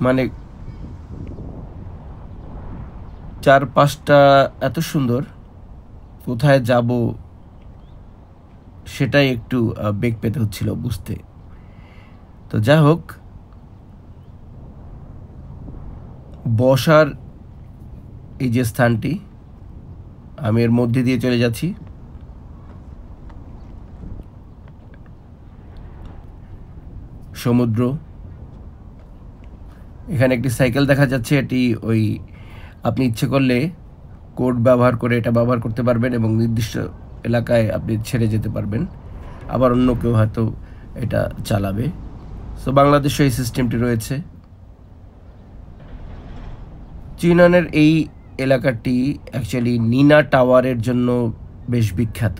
মানে চারপাশটা এত সুন্দর, কোথায় যাব সেটাই একটু বেগ পেতে হচ্ছিল বুঝতে। তো যা হোক, বসার এই যে স্থানটি, আমি এর মধ্যে দিয়ে চলে যাচ্ছি। সমুদ্র, এখানে একটি সাইকেল দেখা যাচ্ছে। এটি ওই আপনি ইচ্ছে করলে কোড ব্যবহার করে এটা ব্যবহার করতে পারবেন এবং নির্দিষ্ট এলাকায় আপনি ছেড়ে যেতে পারবেন, আবার অন্য কেউ হয়তো এটা চালাবে। সো বাংলাদেশে এই সিস্টেমটি রয়েছে। চিননের এই এলাকাটি অ্যাকচুয়ালি নিনা টাওয়ারের জন্য বেশ বিখ্যাত।